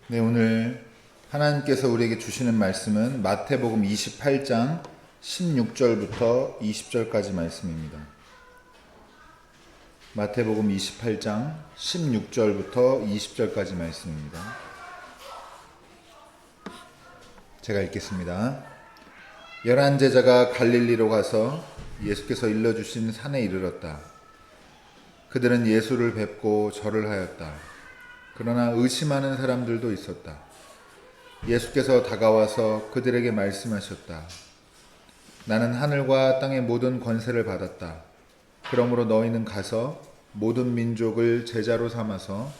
네, 오늘 하나님께서 우리에게 주시는 말씀은 마태복음 28장 16절부터 20절까지 말씀입니다. 마태복음 28장 16절부터 20절까지 말씀입니다. 제가 읽겠습니다. 11 제자가 갈릴리로 가서 예수께서 일러주신 산에 이르렀다. 그들은 예수를 뵙고 절을 하였다. 그러나 의심하는 사람들도 있었다. 예수께서 다가와서 그들에게 말씀하셨다. 나는 하늘과 땅의 모든 권세를 받았다. 그러므로 너희는 가서 모든 민족을 제자로 삼아서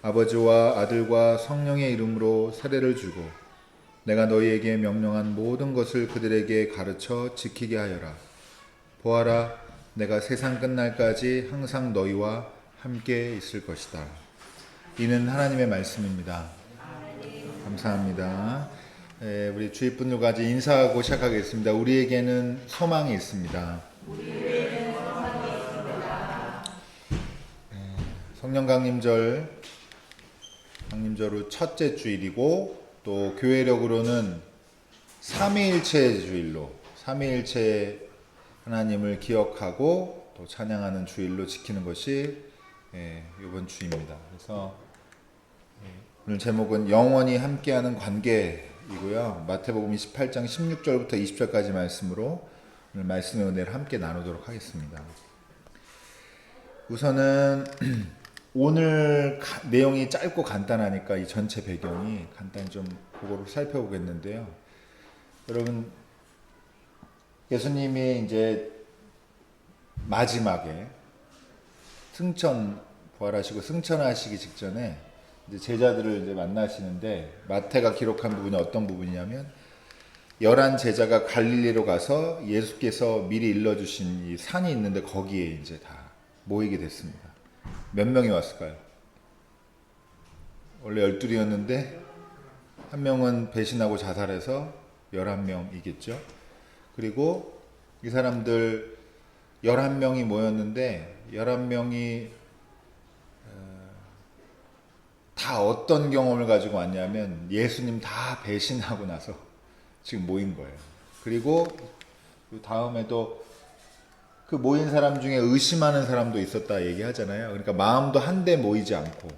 아버지와 아들과 성령의 이름으로 세례를 주고 내가 너희에게 명령한 모든 것을 그들에게 가르쳐 지키게 하여라. 보아라, 내가 세상 끝날까지 항상 너희와 함께 있을 것이다. 이는 하나님의 말씀입니다. 감사합니다. 우리 주위분들과 같이 인사하고 시작하겠습니다. 우리에게는 소망이 있습니다. 성령 강림절 후 첫째 주일이고 또 교회력으로는 삼위일체 주일로 삼위일체 하나님을 기억하고 또 찬양하는 주일로 지키는 것이 이번 주입니다. 그래서 오늘 제목은 영원히 함께하는 관계이고요. 마태복음 28장 16절부터 20절까지 말씀으로 오늘 말씀의 은혜를 함께 나누도록 하겠습니다. 우선은 오늘 내용이 짧고 간단하니까 이 전체 배경이 간단히 좀 그거를 살펴보겠는데요. 여러분, 예수님이 이제 마지막에 부활하시고 승천하시기 직전에 이제 제자들을 이제 만나시는데 마태가 기록한 부분이 어떤 부분이냐면 11 제자가 갈릴리로 가서 예수께서 미리 일러주신 이 산이 있는데 거기에 이제 다 모이게 됐습니다. 몇 명이 왔을까요? 원래 12이었는데 한 명은 배신하고 자살해서 11명이겠죠. 그리고 이 사람들 11명이 모였는데 11명이 다 어떤 경험을 가지고 왔냐면 예수님 다 배신하고 나서 지금 모인 거예요. 그리고 그 다음에도 그 모인 사람 중에 의심하는 사람도 있었다 얘기하잖아요. 그러니까 마음도 한데 모이지 않고.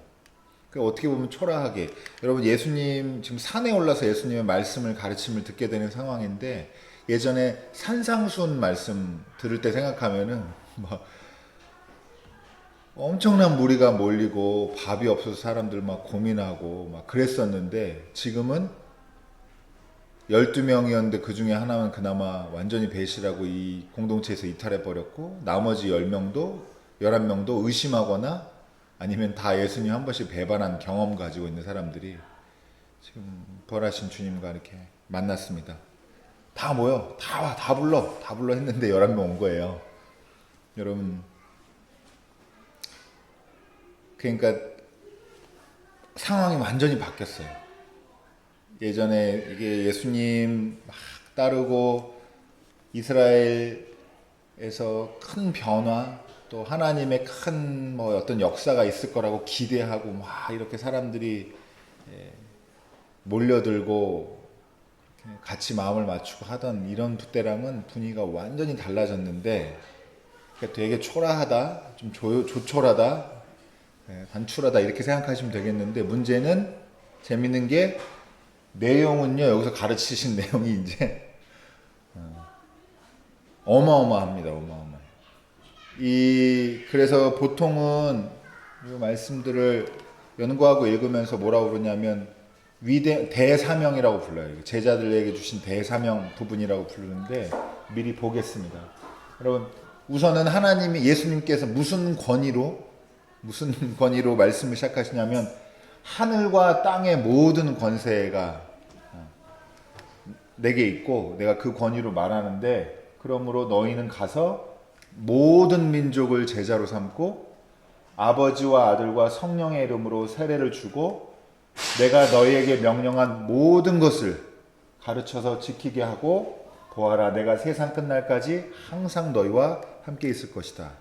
그러니까 어떻게 보면 초라하게. 여러분, 예수님 지금 산에 올라서 예수님의 말씀을 가르침을 듣게 되는 상황인데 예전에 산상수훈 말씀 들을 때 생각하면은 막 엄청난 무리가 몰리고 밥이 없어서 사람들 막 고민하고 막 그랬었는데 지금은 12명이었는데 그 중에 하나는 그나마 완전히 배신하고 이 공동체에서 이탈해 버렸고 나머지 11명도 의심하거나 아니면 다 예수님 한 번씩 배반한 경험 가지고 있는 사람들이 지금 부활하신 주님과 이렇게 만났습니다. 다 모여, 다 불러 했는데 11명 온 거예요. 여러분, 그러니까 상황이 완전히 바뀌었어요. 예전에 이게 예수님 막 따르고 이스라엘에서 큰 변화, 또 하나님의 큰 뭐 어떤 역사가 있을 거라고 기대하고 막 이렇게 사람들이 몰려들고 같이 마음을 맞추고 하던 이런 때랑은 분위기가 완전히 달라졌는데 되게 초라하다, 좀 조촐하다, 단출하다 이렇게 생각하시면 되겠는데 문제는 재밌는 게 내용은요, 여기서 가르치신 내용이 이제 어마어마합니다. 그래서 보통은 이 말씀들을 연구하고 읽으면서 뭐라고 그러냐면 대사명이라고 불러요. 제자들에게 주신 대사명 부분이라고 부르는데 미리 보겠습니다. 여러분, 우선은 예수님께서 무슨 권위로 말씀을 시작하시냐면 하늘과 땅의 모든 권세가 내게 있고 내가 그 권위로 말하는데 그러므로 너희는 가서 모든 민족을 제자로 삼고 아버지와 아들과 성령의 이름으로 세례를 주고 내가 너희에게 명령한 모든 것을 가르쳐서 지키게 하고 보아라, 내가 세상 끝날까지 항상 너희와 함께 있을 것이다.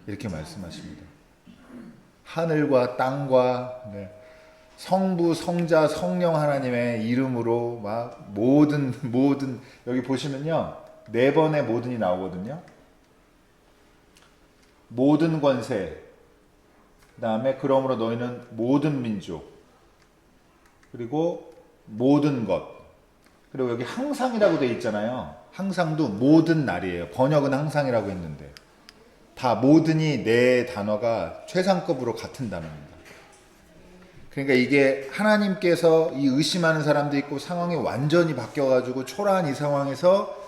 이렇게 말씀하십니다. 하늘과 땅과 성부, 성자, 성령 하나님의 이름으로 막 모든 여기 보시면요. 네 번의 모든이 나오거든요. 모든 권세, 그다음에 그러므로 너희는 모든 민족, 그리고 모든 것, 그리고 여기 항상이라고 되어 있잖아요. 항상도 모든 날이에요. 번역은 항상이라고 했는데 다 모든이 네 단어가 최상급으로 같은 단어입니다. 그러니까 이게 하나님께서 이 의심하는 사람도 있고 상황이 완전히 바뀌어가지고 초라한 이 상황에서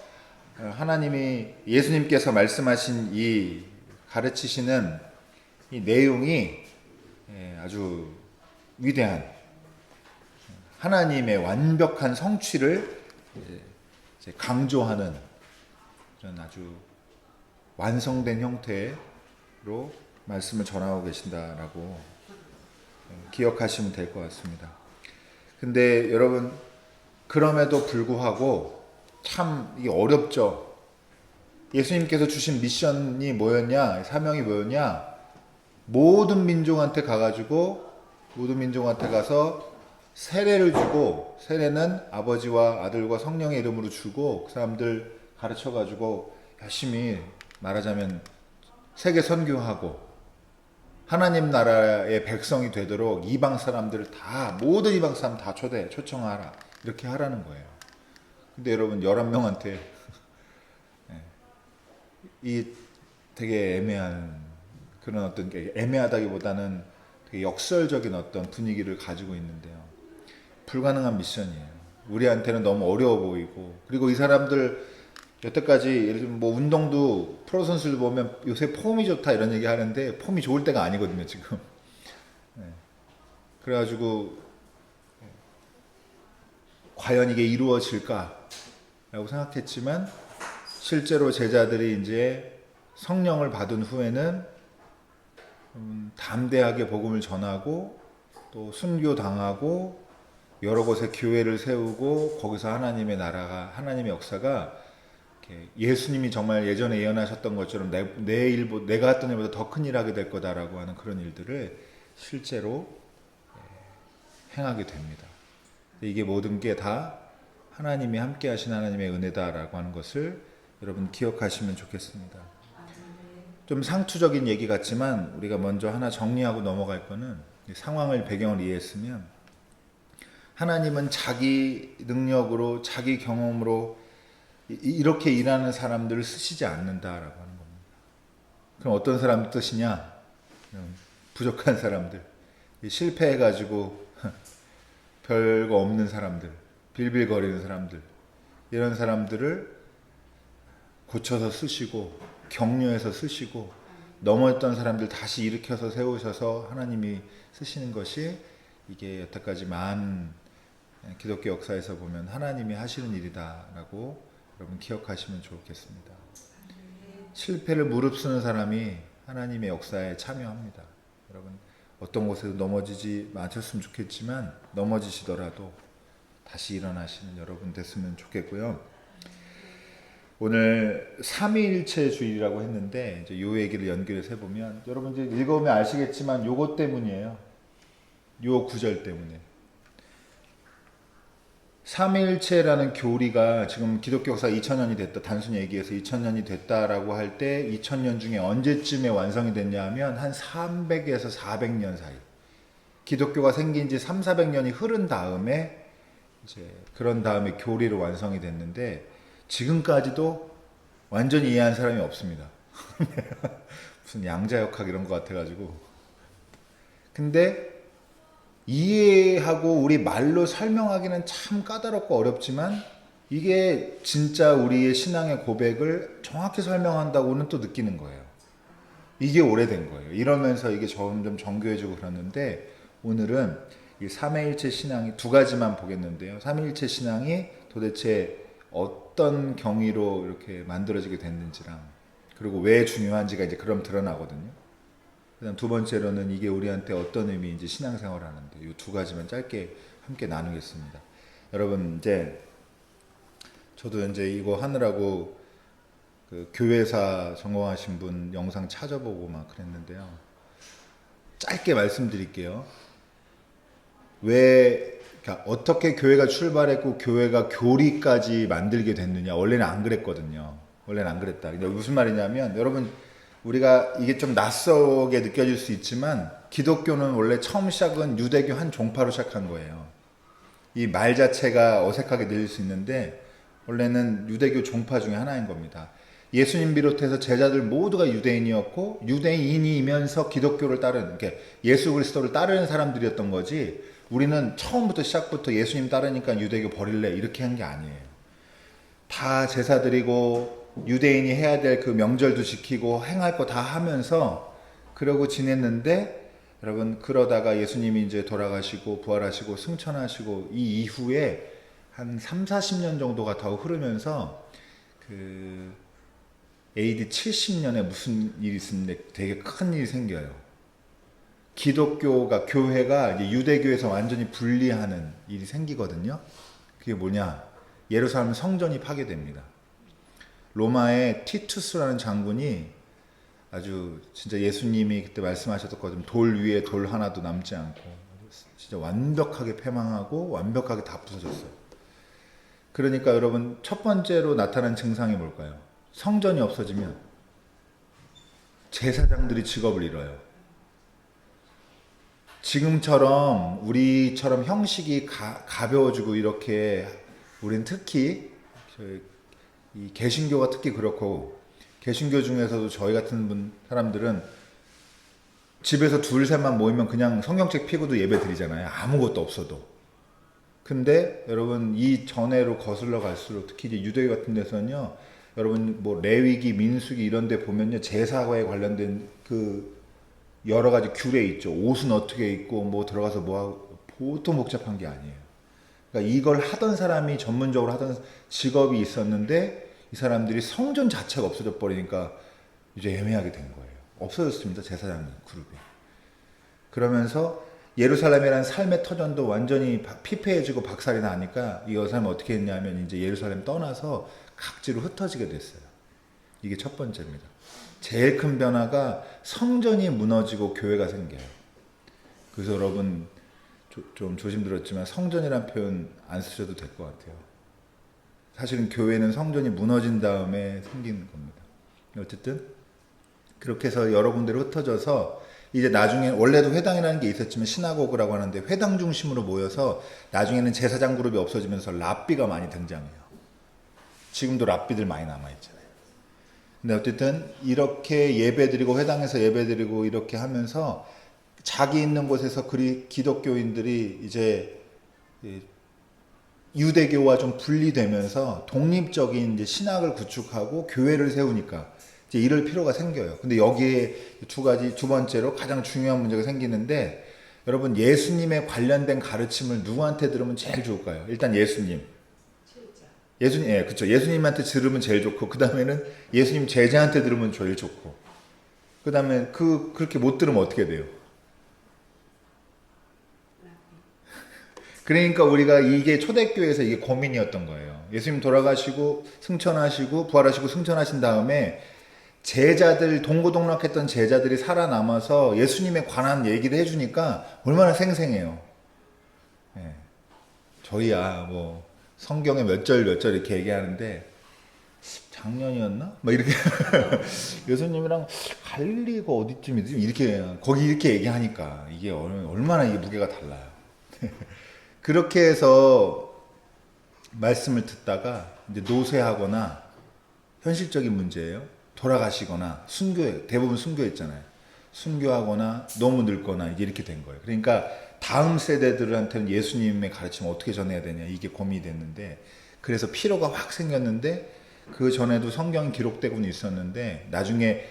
하나님이 예수님께서 말씀하신 이 가르치시는 이 내용이 아주 위대한 하나님의 완벽한 성취를 강조하는 그런 아주 완성된 형태로 말씀을 전하고 계신다라고 기억하시면 될 것 같습니다. 근데 여러분, 그럼에도 불구하고 참 이게 어렵죠. 예수님께서 주신 미션이 뭐였냐, 사명이 뭐였냐, 모든 민족한테 가가지고 모든 민족한테 가서 세례를 주고, 세례는 아버지와 아들과 성령의 이름으로 주고 그 사람들 가르쳐가지고 열심히 말하자면 세계 선교하고 하나님 나라의 백성이 되도록 이방 사람들을 다, 모든 이방 사람 다 초청하라, 이렇게 하라는 거예요. 근데 여러분 11명한테 이 되게 애매한 그런 어떤 게, 애매하다기보다는 되게 역설적인 어떤 분위기를 가지고 있는데요. 불가능한 미션이에요. 우리한테는 너무 어려워 보이고, 그리고 이 사람들 여태까지 예를 들면 뭐 운동도 프로 선수들 보면 요새 폼이 좋다 이런 얘기 하는데 폼이 좋을 때가 아니거든요 지금. 그래가지고 과연 이게 이루어질까라고 생각했지만 실제로 제자들이 이제 성령을 받은 후에는 담대하게 복음을 전하고 또 순교당하고 여러 곳에 교회를 세우고 거기서 하나님의 나라가, 하나님의 역사가 예수님이 정말 예전에 예언하셨던 것처럼 내가 했던 일보다 더 큰 일 하게 될 거다라고 하는 그런 일들을 실제로 행하게 됩니다. 이게 모든 게 다 하나님이 함께 하신 하나님의 은혜다라고 하는 것을 여러분 기억하시면 좋겠습니다. 좀 상투적인 얘기 같지만 우리가 먼저 하나 정리하고 넘어갈 거는, 상황을 배경을 이해했으면 하나님은 자기 능력으로 자기 경험으로 이렇게 일하는 사람들을 쓰시지 않는다라고 하는 겁니다. 그럼 어떤 사람 뜻이냐? 부족한 사람들, 실패해가지고 별거 없는 사람들, 빌빌거리는 사람들, 이런 사람들을 고쳐서 쓰시고 격려해서 쓰시고 넘어졌던 사람들 다시 일으켜서 세우셔서 하나님이 쓰시는 것이, 이게 여태까지 많은 기독교 역사에서 보면 하나님이 하시는 일이다라고 여러분 기억하시면 좋겠습니다. 실패를 무릅쓰는 사람이 하나님의 역사에 참여합니다. 여러분 어떤 곳에서 넘어지지 마셨으면 좋겠지만 넘어지시더라도 다시 일어나시는 여러분 됐으면 좋겠고요. 오늘 삼위일체 주일이라고 했는데 이제 요 얘기를 연결해서 해보면, 여러분 이제 읽어보면 아시겠지만 요것 때문이에요. 요 구절 때문에. 삼위일체라는 교리가 지금 기독교 역사 2000년이 됐다, 단순히 얘기해서 2000년이 됐다라고 할 때 2000년 중에 언제쯤에 완성이 됐냐 하면 한 300에서 400년 사이, 기독교가 생긴 지 300~400년이 흐른 다음에 이제 그런 다음에 교리로 완성이 됐는데 지금까지도 완전히 이해한 사람이 없습니다. 무슨 양자역학 이런 것 같아가지고. 근데 이해하고 우리 말로 설명하기는 참 까다롭고 어렵지만 이게 진짜 우리의 신앙의 고백을 정확히 설명한다고는 또 느끼는 거예요. 이게 오래된 거예요. 이러면서 이게 점점 정교해지고 그러는데, 오늘은 이 삼위일체 신앙이 두 가지만 보겠는데요. 삼위일체 신앙이 도대체 어떤 경위로 이렇게 만들어지게 됐는지랑, 그리고 왜 중요한지가 이제 그럼 드러나거든요. 그다음 두 번째로는 이게 우리한테 어떤 의미인지 신앙생활을 하는데, 이 두 가지만 짧게 함께 나누겠습니다. 여러분 이제 저도 이제 이거 하느라고 그 교회사 전공하신 분 영상 찾아보고 막 그랬는데요. 짧게 말씀드릴게요. 그러니까 어떻게 교회가 출발했고 교회가 교리까지 만들게 됐느냐. 원래는 안 그랬거든요. 원래는 안 그랬다. 근데 무슨 말이냐면 여러분 우리가 이게 좀 낯설게 느껴질 수 있지만 기독교는 원래 처음 시작은 유대교 한 종파로 시작한 거예요. 이 말 자체가 어색하게 들릴 수 있는데 원래는 유대교 종파 중에 하나인 겁니다. 예수님 비롯해서 제자들 모두가 유대인이었고 유대인이면서 기독교를 이렇게 예수 그리스도를 따르는 사람들이었던 거지 우리는 처음부터 시작부터 예수님 따르니까 유대교 버릴래 이렇게 한 게 아니에요. 다 제사 드리고 유대인이 해야 될 그 명절도 지키고 행할 거 다 하면서 그러고 지냈는데 여러분 그러다가 예수님이 이제 돌아가시고 부활하시고 승천하시고 이 이후에 한 3, 40년 정도가 더 흐르면서 그 AD 70년에 무슨 일이 있습니다. 되게 큰 일이 생겨요. 기독교가 교회가 이제 유대교에서 완전히 분리하는 일이 생기거든요. 그게 뭐냐? 예루살렘 성전이 파괴됩니다. 로마의 티투스라는 장군이 아주 진짜 예수님이 그때 말씀하셨던 것처럼 돌 위에 돌 하나도 남지 않고 진짜 완벽하게 패망하고 완벽하게 다 부서졌어요. 그러니까 여러분 첫 번째로 나타난 증상이 뭘까요? 성전이 없어지면 제사장들이 직업을 잃어요. 지금처럼 우리처럼 형식이 가벼워지고 이렇게 우리는 특히 이 개신교가 특히 그렇고 개신교 중에서도 저희 같은 사람들은 집에서 둘 셋만 모이면 그냥 성경책 피고도 예배 드리잖아요. 아무것도 없어도. 근데 여러분 이 전해로 거슬러 갈수록 특히 이제 유대교 같은 데서는요. 여러분 뭐 레위기, 민수기 이런 데 보면요. 제사과에 관련된 그 여러 가지 규례 있죠. 옷은 어떻게 입고 뭐 들어가서 뭐 하고 보통 복잡한 게 아니에요. 그러니까 이걸 하던 사람이 전문적으로 하던 직업이 있었는데 이 사람들이 성전 자체가 없어져 버리니까 이제 애매하게 된 거예요. 없어졌습니다. 제사장 그룹이. 그러면서 예루살렘이라는 삶의 터전도 완전히 피폐해지고 박살이 나니까 이 여사람이 어떻게 했냐면 이제 예루살렘 떠나서 각지로 흩어지게 됐어요. 이게 첫 번째입니다. 제일 큰 변화가 성전이 무너지고 교회가 생겨요. 그래서 여러분 좀 조심 들었지만 성전이란 표현 안 쓰셔도 될 것 같아요. 사실은 교회는 성전이 무너진 다음에 생기는 겁니다. 어쨌든 그렇게 해서 여러 군데로 흩어져서 이제 나중에 원래도 회당이라는 게 있었지만 시나고그라고 하는데 회당 중심으로 모여서 나중에는 제사장 그룹이 없어지면서 랍비가 많이 등장해요. 지금도 랍비들 많이 남아있잖아요. 근데 어쨌든 이렇게 예배드리고 회당에서 예배드리고 이렇게 하면서 자기 있는 곳에서 기독교인들이 이제 유대교와 좀 분리되면서 독립적인 이제 신학을 구축하고 교회를 세우니까 이제 이럴 필요가 생겨요. 근데 여기에 두 번째로 가장 중요한 문제가 생기는데 여러분 예수님에 관련된 가르침을 누구한테 들으면 제일 좋을까요? 일단 예수님. 예, 그렇죠. 예수님한테 들으면 제일 좋고 그 다음에는 예수님 제자한테 들으면 제일 좋고 그 다음에 그렇게 못 들으면 어떻게 돼요? 그러니까 우리가 이게 초대교회에서 이게 고민이었던 거예요. 예수님 돌아가시고 승천하시고 부활하시고 승천하신 다음에 제자들 동고동락했던 제자들이 살아남아서 예수님에 관한 얘기를 해주니까 얼마나 생생해요. 예. 저희야 뭐 성경에 몇 절 이렇게 얘기하는데 작년이었나? 막 이렇게 예수님이랑 갈릴리가 어디쯤이지? 이렇게 거기 이렇게 얘기하니까 이게 얼마나 이게 무게가 달라요. 그렇게 해서 말씀을 듣다가 이제 노쇠하거나 현실적인 문제예요. 돌아가시거나 대부분 순교했잖아요. 순교하거나 너무 늙거나 이렇게 된 거예요. 그러니까 다음 세대들한테는 예수님의 가르침을 어떻게 전해야 되냐 이게 고민이 됐는데 그래서 필요가 확 생겼는데 그 전에도 성경이 기록되고는 있었는데 나중에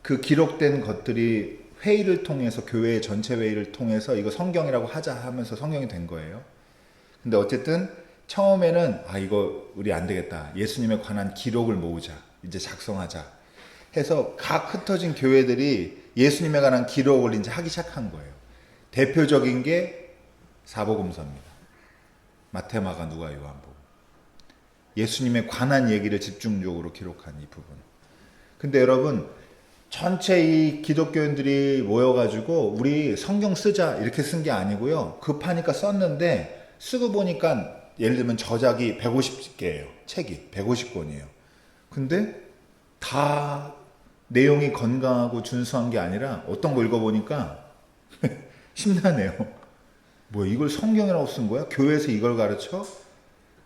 그 기록된 것들이 회의를 통해서 교회 전체 회의를 통해서 이거 성경이라고 하자 하면서 성경이 된 거예요. 근데 어쨌든 처음에는 이거 우리 안 되겠다. 예수님에 관한 기록을 모으자. 이제 작성하자. 해서 각 흩어진 교회들이 예수님에 관한 기록을 이제 하기 시작한 거예요. 대표적인 게 사복음서입니다. 마태, 마가, 누가, 요한복음. 예수님에 관한 얘기를 집중적으로 기록한 이 부분. 근데 여러분 전체 이 기독교인들이 모여가지고 우리 성경 쓰자 이렇게 쓴 게 아니고요. 급하니까 썼는데 쓰고 보니까 예를 들면 저작이 150개예요. 책이 150권이에요. 근데 다 내용이 건강하고 준수한 게 아니라 어떤 거 읽어보니까 심란해요. 뭐야, 이걸 성경이라고 쓴 거야? 교회에서 이걸 가르쳐?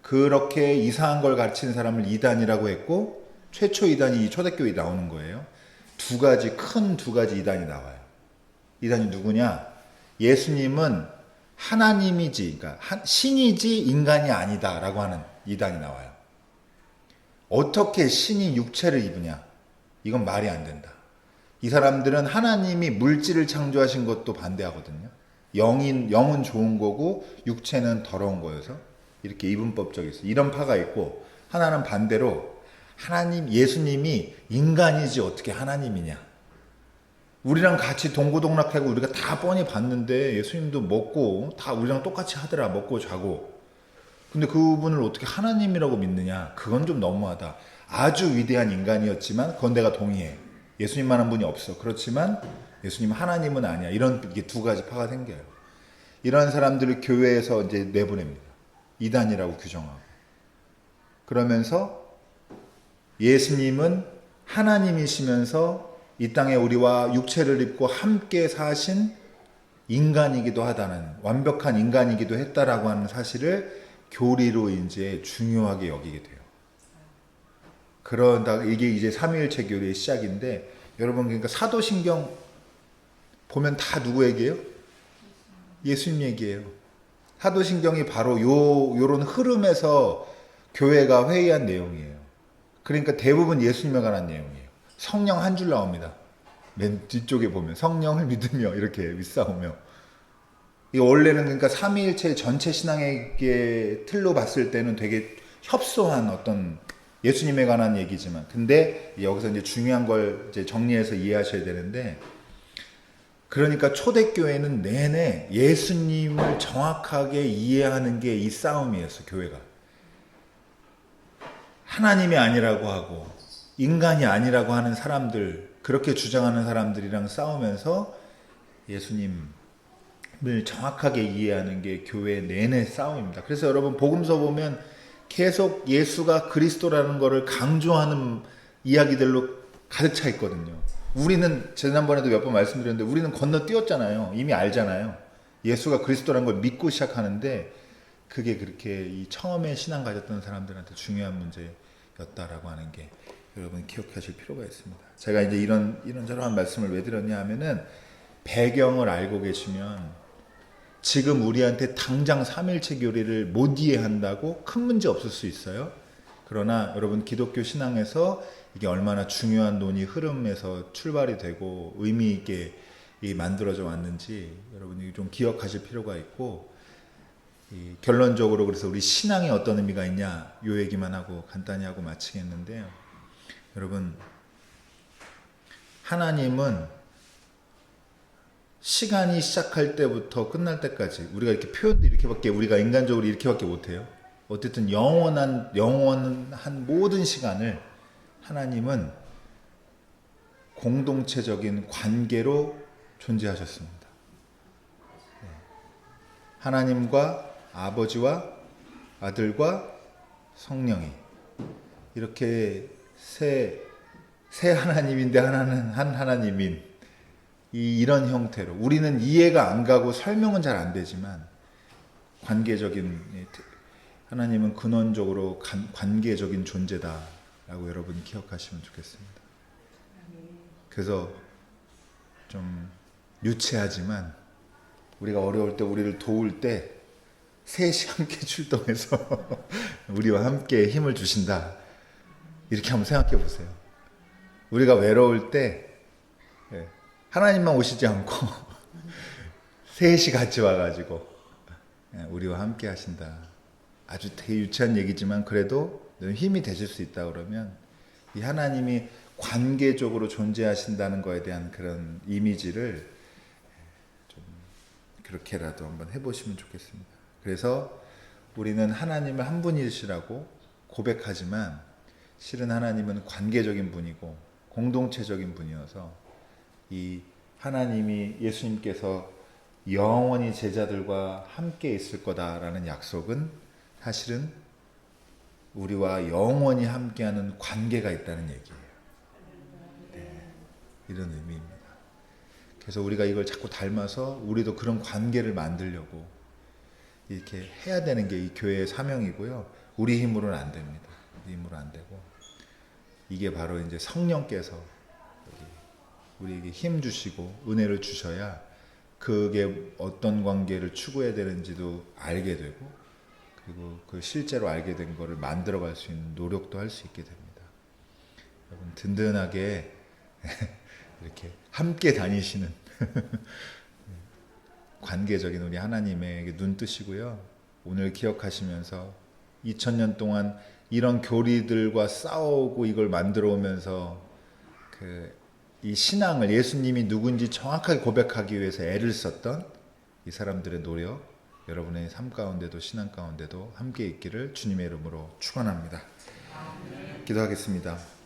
그렇게 이상한 걸 가르치는 사람을 이단이라고 했고, 최초 이단이 이 초대교회에 나오는 거예요. 큰 두 가지 이단이 나와요. 이단이 누구냐? 예수님은 하나님이지, 그러니까 신이지 인간이 아니다라고 하는 이단이 나와요. 어떻게 신이 육체를 입으냐? 이건 말이 안 된다. 이 사람들은 하나님이 물질을 창조하신 것도 반대하거든요. 영은 좋은 거고 육체는 더러운 거여서 이렇게 이분법적이 있어요. 이런 파가 있고, 하나는 반대로 예수님이 인간이지 어떻게 하나님이냐. 우리랑 같이 동고동락하고 우리가 다 뻔히 봤는데 예수님도 먹고 다 우리랑 똑같이 하더라. 먹고 자고. 근데 그분을 어떻게 하나님이라고 믿느냐. 그건 좀 너무하다. 아주 위대한 인간이었지만 그건 내가 동의해. 예수님만한 분이 없어. 그렇지만 예수님 하나님은 아니야. 이게 두 가지 파가 생겨요. 이런 사람들을 교회에서 이제 내보냅니다. 이단이라고 규정하고. 그러면서 예수님은 하나님이시면서 이 땅에 우리와 육체를 입고 함께 사신 인간이기도 하다는, 완벽한 인간이기도 했다라고 하는 사실을 교리로 이제 중요하게 여기게 돼요. 그러다 이게 이제 삼위일체 교리의 시작인데, 여러분 그러니까 사도신경 보면 다 누구 얘기예요? 예수님 얘기예요. 사도신경이 바로 요런 흐름에서 교회가 회의한 내용이에요. 그러니까 대부분 예수님에 관한 내용이에요. 성령 한 줄 나옵니다. 맨 뒤쪽에 보면 성령을 믿으며 이렇게 윗사오며. 이 원래는 그러니까 삼위일체 전체 신앙의 틀로 봤을 때는 되게 협소한 어떤 예수님에 관한 얘기지만, 근데 여기서 이제 중요한 걸 이제 정리해서 이해하셔야 되는데, 그러니까 초대교회는 내내 예수님을 정확하게 이해하는 게 이 싸움이었어. 교회가 하나님이 아니라고 하고 인간이 아니라고 하는 사람들, 그렇게 주장하는 사람들이랑 싸우면서 예수님을 정확하게 이해하는 게 교회 내내 싸움입니다. 그래서 여러분 복음서 보면 계속 예수가 그리스도라는 것을 강조하는 이야기들로 가득 차 있거든요. 우리는 지난번에도 몇 번 말씀드렸는데 우리는 건너뛰었잖아요. 이미 알잖아요. 예수가 그리스도라는 걸 믿고 시작하는데, 그게 그렇게 이 처음에 신앙 가졌던 사람들한테 중요한 문제였다라고 하는 게 여러분 기억하실 필요가 있습니다. 제가 이제 이런저런 말씀을 왜 드렸냐 하면은, 배경을 알고 계시면 지금 우리한테 당장 삼일체 교리를 못 이해한다고 큰 문제 없을 수 있어요. 그러나 여러분 기독교 신앙에서 이게 얼마나 중요한 논의 흐름에서 출발이 되고 의미 있게 만들어져 왔는지 여러분이 좀 기억하실 필요가 있고, 결론적으로 그래서 우리 신앙에 어떤 의미가 있냐 이 얘기만 하고 간단히 하고 마치겠는데요. 여러분, 하나님은 시간이 시작할 때부터 끝날 때까지 우리가 이렇게 표현도 이렇게밖에, 우리가 인간적으로 이렇게밖에 못해요. 어쨌든 영원한 모든 시간을 하나님은 공동체적인 관계로 존재하셨습니다. 하나님과 아버지와 아들과 성령이 이렇게 세 하나님인데 하나는 한 하나님인 이런 형태로, 우리는 이해가 안 가고 설명은 잘 안 되지만 관계적인, 하나님은 근원적으로 관계적인 존재다라고 여러분이 기억하시면 좋겠습니다. 그래서 좀 유치하지만 우리가 어려울 때, 우리를 도울 때 셋이 함께 출동해서 우리와 함께 힘을 주신다, 이렇게 한번 생각해 보세요. 우리가 외로울 때 하나님만 오시지 않고 셋이 같이 와가지고 우리와 함께 하신다. 아주 되게 유치한 얘기지만 그래도 힘이 되실 수 있다. 그러면 이 하나님이 관계적으로 존재하신다는 거에 대한 그런 이미지를 좀 그렇게라도 한번 해보시면 좋겠습니다. 그래서 우리는 하나님을 한 분이시라고 고백하지만 실은 하나님은 관계적인 분이고 공동체적인 분이어서 이 하나님이 예수님께서 영원히 제자들과 함께 있을 거다라는 약속은 사실은 우리와 영원히 함께하는 관계가 있다는 얘기예요. 네, 이런 의미입니다. 그래서 우리가 이걸 자꾸 닮아서 우리도 그런 관계를 만들려고 이렇게 해야 되는 게 이 교회의 사명이고요. 우리 힘으로는 안 됩니다. 우리 힘으로 안 되고, 이게 바로 이제 성령께서 우리에게 힘 주시고 은혜를 주셔야 그게 어떤 관계를 추구해야 되는지도 알게 되고, 그리고 그 실제로 알게 된 거를 만들어갈 수 있는 노력도 할 수 있게 됩니다. 여러분 든든하게 이렇게 함께 다니시는 관계적인 우리 하나님에게 눈 뜨시고요. 오늘 기억하시면서 2000년 동안 이런 교리들과 싸우고 이걸 만들어 오면서 이 신앙을, 예수님이 누군지 정확하게 고백하기 위해서 애를 썼던 이 사람들의 노력, 여러분의 삶 가운데도 신앙 가운데도 함께 있기를 주님의 이름으로 축원합니다. 기도하겠습니다.